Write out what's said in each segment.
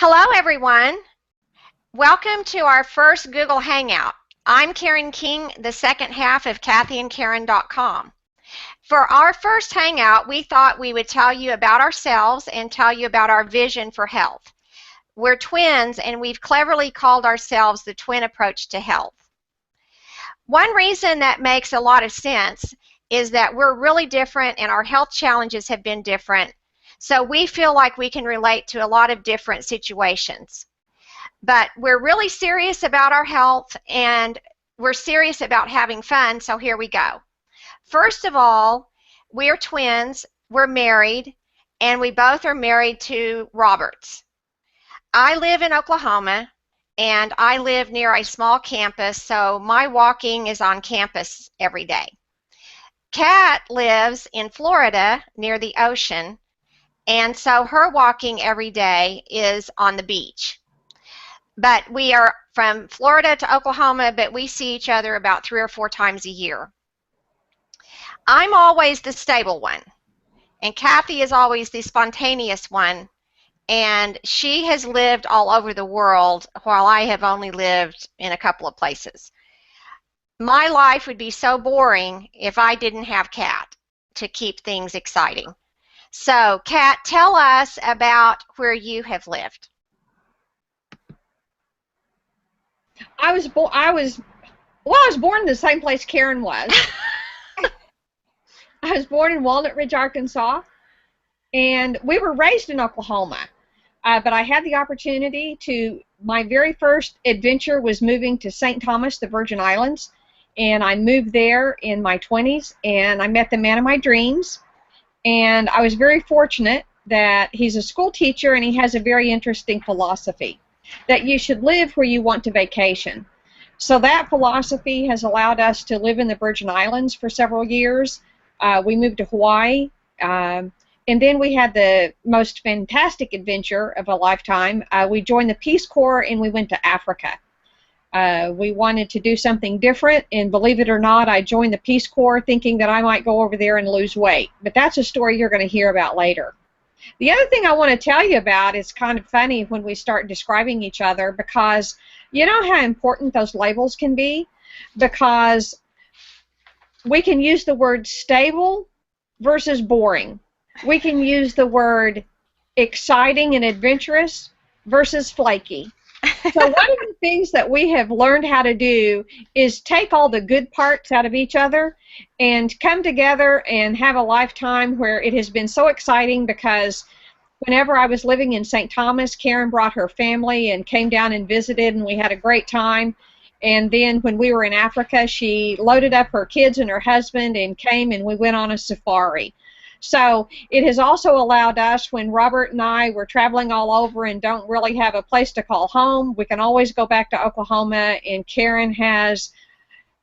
Hello, everyone. Welcome to our first Google Hangout. I'm Karen King, the second half of KathyandKaren.com. For our first Hangout, we thought we would tell you about ourselves and tell you about our vision for health. We're twins, and we've cleverly called ourselves the twin approach to health. One reason that makes a lot of sense is that we're really different and our health challenges have been different. So we feel like we can relate to a lot of different situations. But we're really serious about our health and we're serious about having fun, so here we go. First of all, we're twins, we're married, and we both are married to Roberts. I live in Oklahoma and I live near a small campus, so my walking is on campus every day. Kat lives in Florida near the ocean, and so her walking every day is on the beach. But we are from Florida to Oklahoma, but we see each other about 3 or 4 times a year. I'm always the stable one, and Kathy is always the spontaneous one, and she has lived all over the world while I have only lived in a couple of places. My life would be so boring if I didn't have Kat to keep things exciting. So, Kat, tell us about where you have lived. I was born in the same place Karen was. I was born in Walnut Ridge, Arkansas, and we were raised in Oklahoma. But I had the opportunity my very first adventure was moving to St. Thomas, the Virgin Islands, and I moved there in my 20s, and I met the man of my dreams. And I was very fortunate that he's a school teacher and he has a very interesting philosophy that you should live where you want to vacation. So that philosophy has allowed us to live in the Virgin Islands for several years. We moved to Hawaii, and then we had the most fantastic adventure of a lifetime. We joined the Peace Corps and we went to Africa. We wanted to do something different, and believe it or not, I joined the Peace Corps thinking that I might go over there and lose weight. But that's a story you're going to hear about later. The other thing I want to tell you about is kind of funny when we start describing each other, because you know how important those labels can be, because we can use the word stable versus boring. We can use the word exciting and adventurous versus flaky. So one of the things that we have learned how to do is take all the good parts out of each other and come together and have a lifetime where it has been so exciting, because whenever I was living in St. Thomas, Karen brought her family and came down and visited, and we had a great time. And then when we were in Africa, she loaded up her kids and her husband and came, and we went on a safari. So it has also allowed us, when Robert and I were traveling all over and don't really have a place to call home, we can always go back to Oklahoma, and Karen has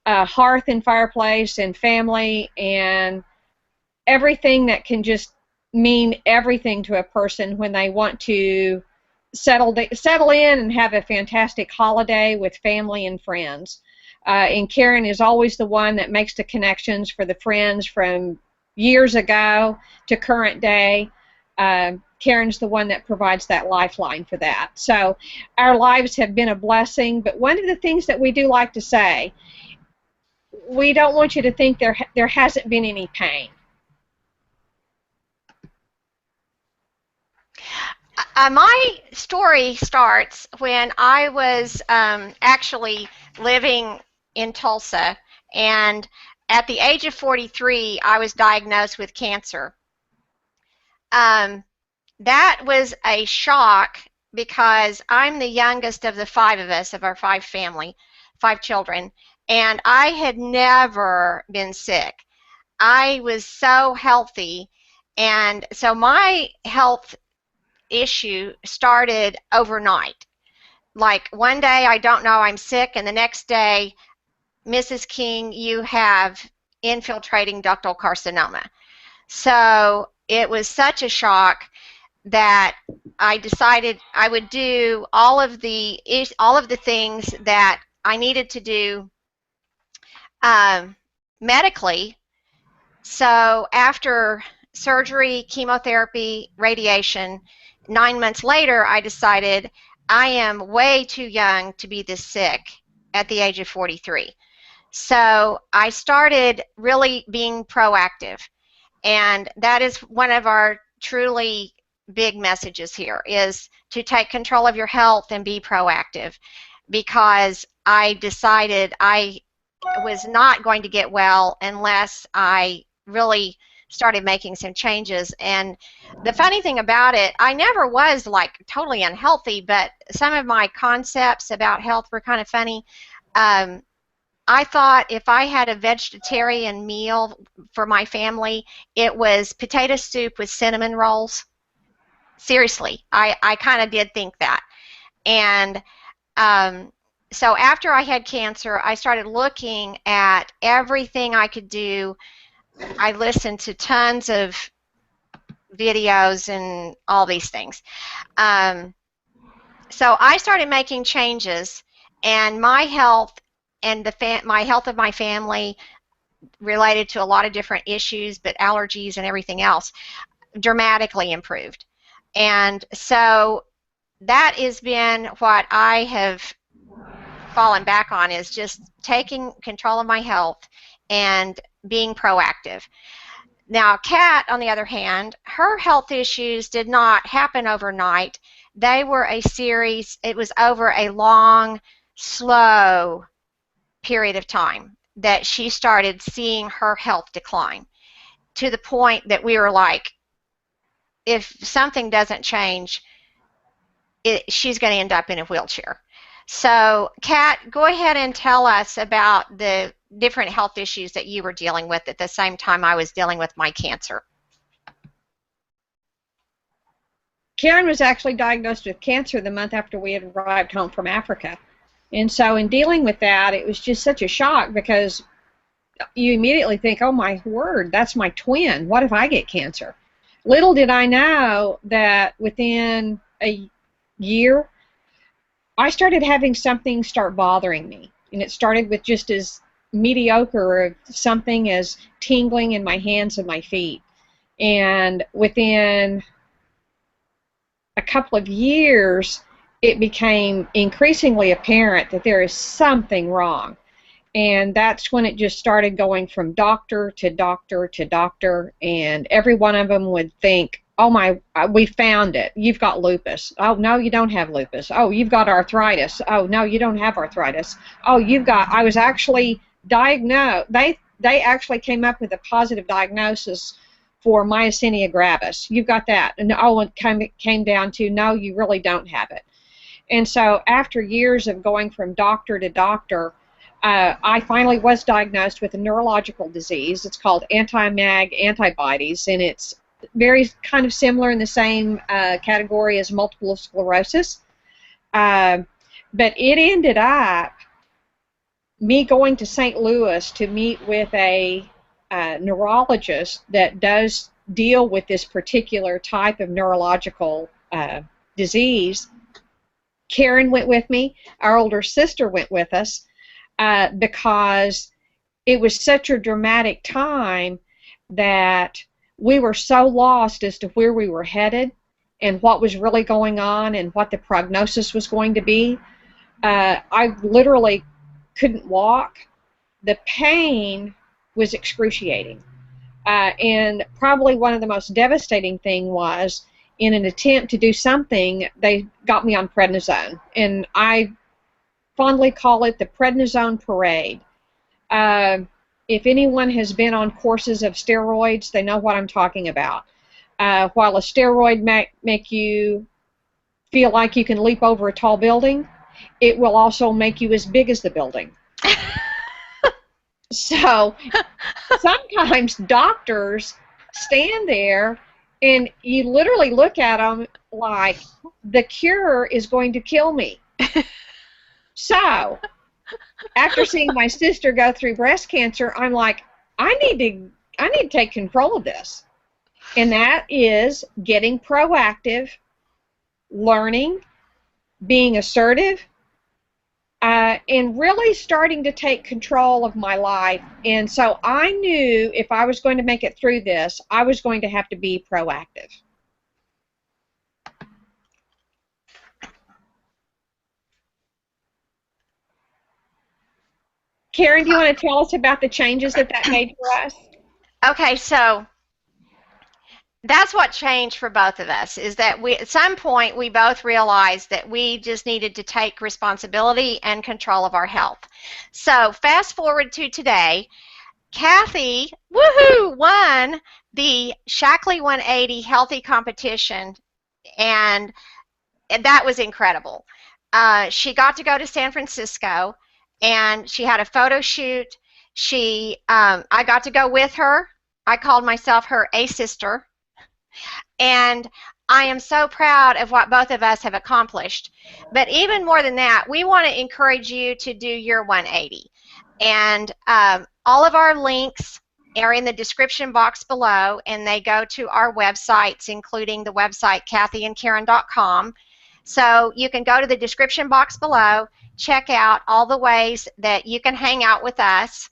a hearth and fireplace and family and everything that can just mean everything to a person when they want to settle in and have a fantastic holiday with family and friends. And Karen is always the one that makes the connections for the friends from years ago to current day. Karen's the one that provides that lifeline for that. So our lives have been a blessing, but one of the things that we do like to say, we don't want you to think there hasn't been any pain. My story starts when I was actually living in Tulsa, and at the age of 43, I was diagnosed with cancer. That was a shock because I'm the youngest of the 5 of us, of our 5 children, and I had never been sick. I was so healthy, and so my health issue started overnight. Like one day I don't know I'm sick, and the next day, Mrs. King, you have infiltrating ductal carcinoma. So it was such a shock that I decided I would do all of the things that I needed to do medically. So after surgery, chemotherapy, radiation. 9 months later, I decided I am way too young to be this sick at the age of 43. So I started really being proactive. And that is one of our truly big messages here, is to take control of your health and be proactive, because I decided I was not going to get well unless I really started making some changes. And the funny thing about it, I never was like totally unhealthy, but some of my concepts about health were kind of funny. I thought if I had a vegetarian meal for my family, it was potato soup with cinnamon rolls. Seriously, I kind of did think that. And um, so after I had cancer, I started looking at everything I could do. I listened to tons of videos and all these things. Um, so I started making changes, and my health and my health of my family, related to a lot of different issues, but allergies and everything else, dramatically improved. And so that has been what I have fallen back on, is just taking control of my health and being proactive. Now, Kat, on the other hand, her health issues did not happen overnight. They were a series, it was over a long, slow period of time that she started seeing her health decline, to the point that we were like, if something doesn't change, she's going to end up in a wheelchair. So, Kat, go ahead and tell us about the different health issues that you were dealing with at the same time I was dealing with my cancer. Karen was actually diagnosed with cancer the month after we had arrived home from Africa. And so in dealing with that, it was just such a shock, because you immediately think, oh my word, that's my twin. What if I get cancer? Little did I know that within a year, I started having something start bothering me. And it started with just as mediocre of something as tingling in my hands and my feet. And within a couple of years, it became increasingly apparent that there is something wrong. And that's when it just started going from doctor to doctor to doctor, and every one of them would think, oh my, we found it. You've got lupus. Oh, no, you don't have lupus. Oh, you've got arthritis. Oh, no, you don't have arthritis. Oh, I was actually diagnosed. They actually came up with a positive diagnosis for myasthenia gravis. You've got that. And it came down to, no, you really don't have it. And so after years of going from doctor to doctor, I finally was diagnosed with a neurological disease. It's called anti-MAG antibodies, and it's very kind of similar in the same category as multiple sclerosis. But it ended up me going to St. Louis to meet with a neurologist that does deal with this particular type of neurological disease. Karen went with me. Our older sister went with us because it was such a dramatic time that we were so lost as to where we were headed and what was really going on and what the prognosis was going to be. I literally couldn't walk. The pain was excruciating. And probably one of the most devastating thing was, in an attempt to do something, they got me on prednisone. And I fondly call it the prednisone parade. If anyone has been on courses of steroids, they know what I'm talking about. While a steroid make you feel like you can leap over a tall building, it will also make you as big as the building. So sometimes doctors stand there and you literally look at them like, the cure is going to kill me. So after seeing my sister go through breast cancer, I'm like, I need to take control of this. And that is getting proactive, learning, being assertive, and really starting to take control of my life. And so I knew if I was going to make it through this, I was going to have to be proactive. Karen, do you want to tell us about the changes that made for us? Okay, so that's what changed for both of us, is that we, at some point, we both realized that we just needed to take responsibility and control of our health. So fast forward to today, Kathy, woohoo, won the Shackley 180 Healthy Competition, and that was incredible. She got to go to San Francisco, and she had a photo shoot. I got to go with her. I called myself her A sister, and I am so proud of what both of us have accomplished. But even more than that, we want to encourage you to do your 180. And all of our links are in the description box below, and they go to our websites, including the website KathyandKaren.com. So you can go to the description box below, check out all the ways that you can hang out with us.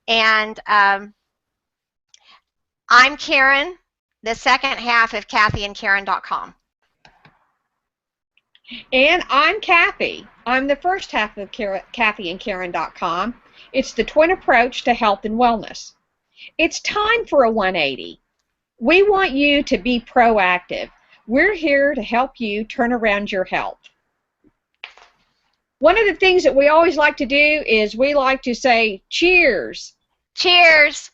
And I'm Karen, the second half of KathyandKaren.com. And I'm Kathy. I'm the first half of KathyandKaren.com. It's the twin approach to health and wellness. It's time for a 180. We want you to be proactive. We're here to help you turn around your health. One of the things that we always like to do is we like to say cheers. Cheers.